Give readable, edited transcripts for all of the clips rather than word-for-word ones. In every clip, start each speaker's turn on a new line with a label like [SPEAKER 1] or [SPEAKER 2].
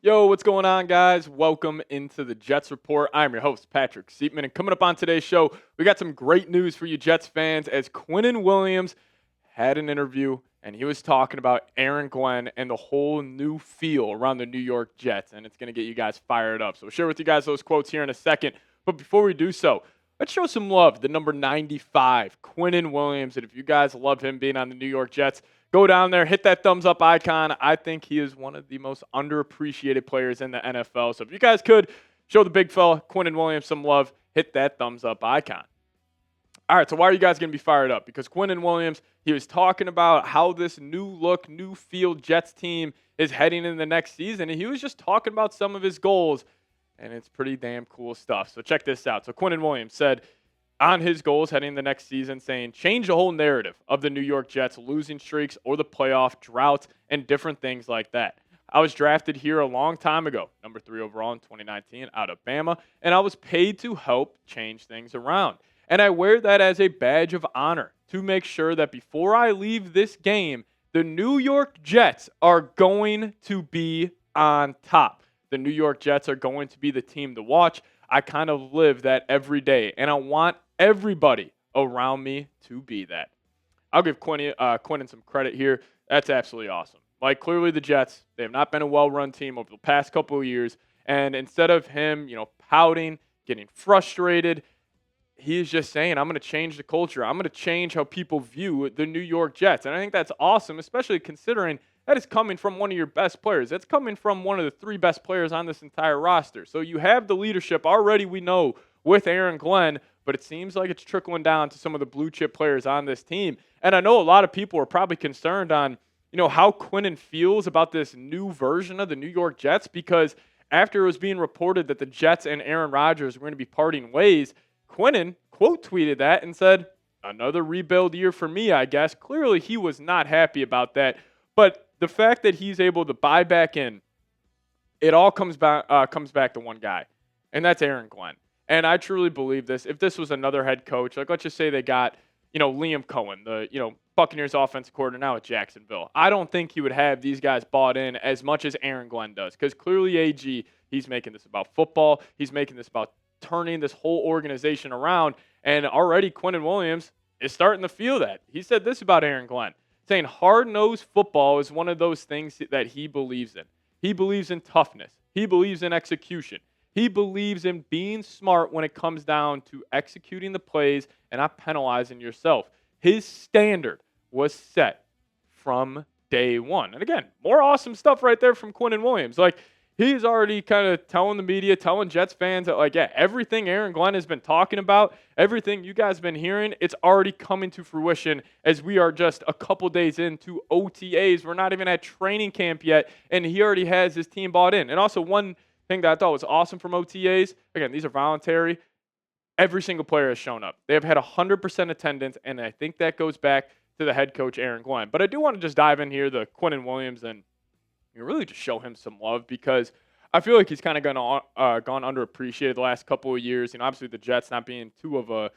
[SPEAKER 1] Yo, what's going on, guys? Welcome into the Jets Report. I'm your host, Patrick Siepman, and coming up on today's show, we got some great news for you Jets fans as Quinnen Williams had an interview, and he was talking about Aaron Glenn and the whole new feel around the New York Jets, and it's going to get you guys fired up. So we'll share with you guys those quotes here in a second, but before we do so, let's show some love. The number 95, Quinnen Williams, and if you guys love him being on the New York Jets, go down there, hit that thumbs up icon. I think he is one of the most underappreciated players in the NFL. So if you guys could show the big fella, Quinnen Williams, some love, hit that thumbs up icon. All right, so why are you guys going to be fired up? Because Quinnen Williams, he was talking about how this new look, new field Jets team is heading in the next season. And he was just talking about some of his goals, and it's pretty damn cool stuff. So check this out. So Quinnen Williams said on his goals heading the next season, saying, change the whole narrative of the New York Jets losing streaks or the playoff droughts and different things like that. I was drafted here a long time ago, number 3 overall in 2019 out of Bama, and I was paid to help change things around. And I wear that as a badge of honor to make sure that before I leave this game, the New York Jets are going to be on top. The New York Jets are going to be the team to watch. I kind of live that every day, and I want everybody around me to be that. I'll give Quinnen some credit here. That's absolutely awesome. Like, clearly the Jets, they have not been a well-run team over the past couple of years, and instead of him, pouting, getting frustrated, he is just saying, I'm going to change the culture. I'm going to change how people view the New York Jets, and I think that's awesome, especially considering that is coming from one of your best players. That's coming from one of the 3 best players on this entire roster. So you have the leadership already, we know, with Aaron Glenn, but it seems like it's trickling down to some of the blue chip players on this team. And I know a lot of people are probably concerned on, how Quinnen feels about this new version of the New York Jets, because after it was being reported that the Jets and Aaron Rodgers were going to be parting ways, Quinnen quote tweeted that and said, another rebuild year for me, I guess. Clearly he was not happy about that. But the fact that he's able to buy back in, it all comes back to one guy, and that's Aaron Glenn. And I truly believe this. If this was another head coach, like let's just say they got, Liam Cohen, the, Buccaneers offensive coordinator now at Jacksonville, I don't think he would have these guys bought in as much as Aaron Glenn does. Because clearly AG, he's making this about football. He's making this about turning this whole organization around. And already Quinnen Williams is starting to feel that. He said this about Aaron Glenn, saying hard-nosed football is one of those things that he believes in. He believes in toughness. He believes in execution. He believes in being smart when it comes down to executing the plays and not penalizing yourself. His standard was set from day one. And again, more awesome stuff right there from Quinnen Williams. Like, he's already kind of telling the media, telling Jets fans that, everything Aaron Glenn has been talking about, everything you guys have been hearing, it's already coming to fruition as we are just a couple days into OTAs. We're not even at training camp yet, and he already has his team bought in. And also one thing that I thought was awesome from OTAs, again, these are voluntary. Every single player has shown up. They have had 100% attendance, and I think that goes back to the head coach, Aaron Glenn. But I do want to just dive in here, the Quinnen Williams, and really just show him some love, because I feel like he's kind of gone underappreciated the last couple of years. Obviously the Jets not being too of a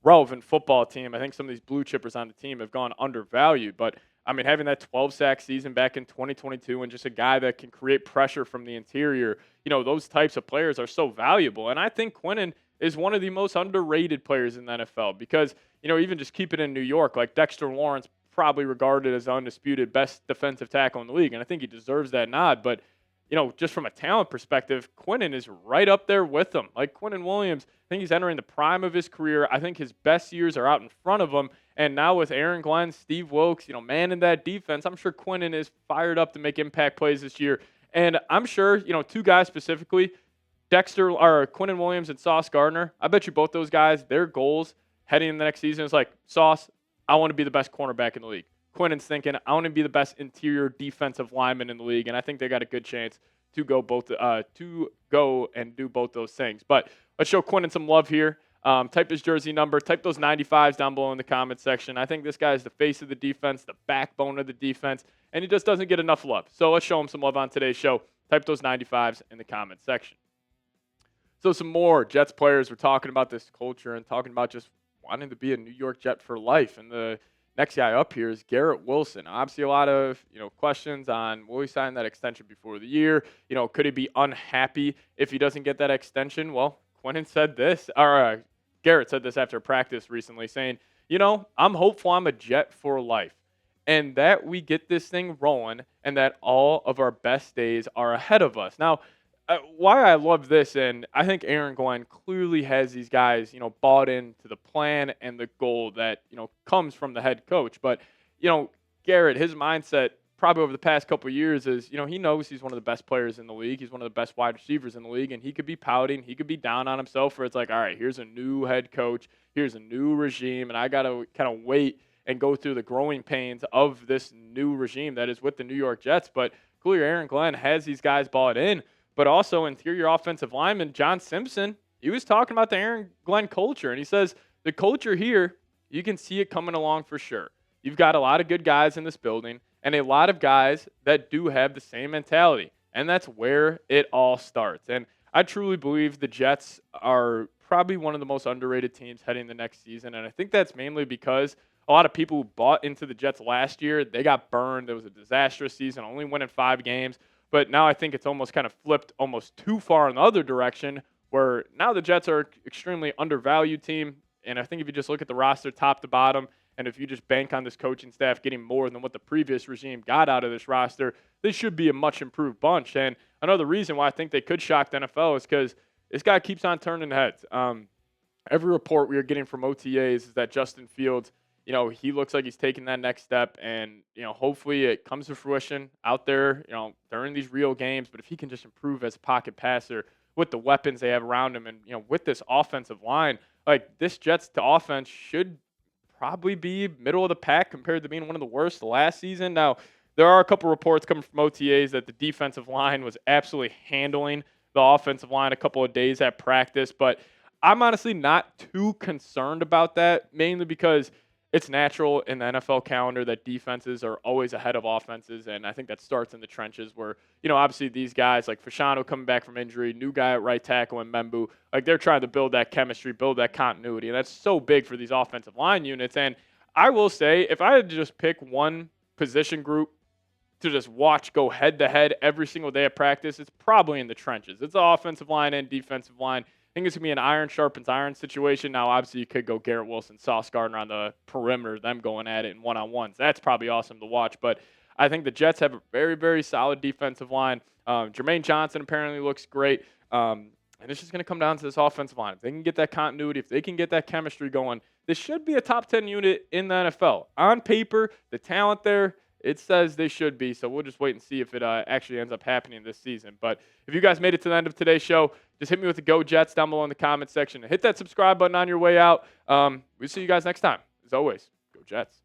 [SPEAKER 1] relevant football team. I think some of these blue chippers on the team have gone undervalued. But, having that 12-sack season back in 2022 and just a guy that can create pressure from the interior, those types of players are so valuable. And I think Quinnen is one of the most underrated players in the NFL because, even just keep it in New York, like Dexter Lawrence, probably regarded as the undisputed best defensive tackle in the league, and I think he deserves that nod. But, just from a talent perspective, Quinnen is right up there with him. Like Quinnen Williams, I think he's entering the prime of his career. I think his best years are out in front of him. And now with Aaron Glenn, Steve Wilks, man in that defense, I'm sure Quinnen is fired up to make impact plays this year. And I'm sure, 2 guys specifically, Quinnen Williams and Sauce Gardner, I bet you both those guys, their goals heading in the next season is like, Sauce, I want to be the best cornerback in the league. Quinnen's thinking, I want to be the best interior defensive lineman in the league, and I think they got a good chance to go and do both those things. But let's show Quinnen some love here. Type his jersey number. Type those 95s down below in the comments section. I think this guy is the face of the defense, the backbone of the defense, and he just doesn't get enough love. So let's show him some love on today's show. Type those 95s in the comments section. So some more Jets players were talking about this culture and talking about just wanting to be a New York Jet for life and the Next guy up here is Garrett Wilson. Obviously, a lot of questions on will he sign that extension before the year? Could he be unhappy if he doesn't get that extension? Well, Quinnen said this, or Garrett said this after practice recently, saying, I'm hopeful I'm a Jet for life, and that we get this thing rolling, and that all of our best days are ahead of us. Now, why I love this, and I think Aaron Glenn clearly has these guys, bought into the plan and the goal that, comes from the head coach. But, Garrett, his mindset probably over the past couple of years is, he knows he's one of the best players in the league. He's one of the best wide receivers in the league, and he could be pouting. He could be down on himself where it's like, all right, here's a new head coach. Here's a new regime, and I got to kind of wait and go through the growing pains of this new regime that is with the New York Jets. But clearly Aaron Glenn has these guys bought in. But also interior offensive lineman John Simpson, he was talking about the Aaron Glenn culture, and he says the culture here, you can see it coming along for sure. You've got a lot of good guys in this building and a lot of guys that do have the same mentality, and that's where it all starts. And I truly believe the Jets are probably one of the most underrated teams heading the next season, and I think that's mainly because a lot of people who bought into the Jets last year, they got burned. It was a disastrous season, only winning 5 games. But now I think it's almost kind of flipped almost too far in the other direction, where now the Jets are an extremely undervalued team. And I think if you just look at the roster top to bottom, and if you just bank on this coaching staff getting more than what the previous regime got out of this roster, they should be a much improved bunch. And another reason why I think they could shock the NFL is because this guy keeps on turning heads. Every report we are getting from OTAs is that Justin Fields, he looks like he's taking that next step, and, hopefully it comes to fruition out there, during these real games. But if he can just improve as a pocket passer with the weapons they have around him and, with this offensive line, like this Jets to offense should probably be middle of the pack compared to being one of the worst last season. Now, there are a couple reports coming from OTAs that the defensive line was absolutely handling the offensive line a couple of days at practice, but I'm honestly not too concerned about that, mainly because it's natural in the NFL calendar that defenses are always ahead of offenses, and I think that starts in the trenches where, obviously these guys like Fashanu coming back from injury, new guy at right tackle and Membu, like they're trying to build that chemistry, build that continuity, and that's so big for these offensive line units. And I will say, if I had to just pick one position group to just watch go head-to-head every single day of practice, it's probably in the trenches. It's the offensive line and defensive line. I think it's going to be an iron sharpens iron situation. Now, obviously, you could go Garrett Wilson, Sauce Gardner on the perimeter, them going at it in one-on-ones. That's probably awesome to watch. But I think the Jets have a very, very solid defensive line. Jermaine Johnson apparently looks great. And it's just going to come down to this offensive line. If they can get that continuity, if they can get that chemistry going, this should be a top 10 unit in the NFL. On paper, the talent there, it says they should be, so we'll just wait and see if it actually ends up happening this season. But if you guys made it to the end of today's show, just hit me with the Go Jets down below in the comment section. Hit that subscribe button on your way out. We'll see you guys next time. As always, Go Jets.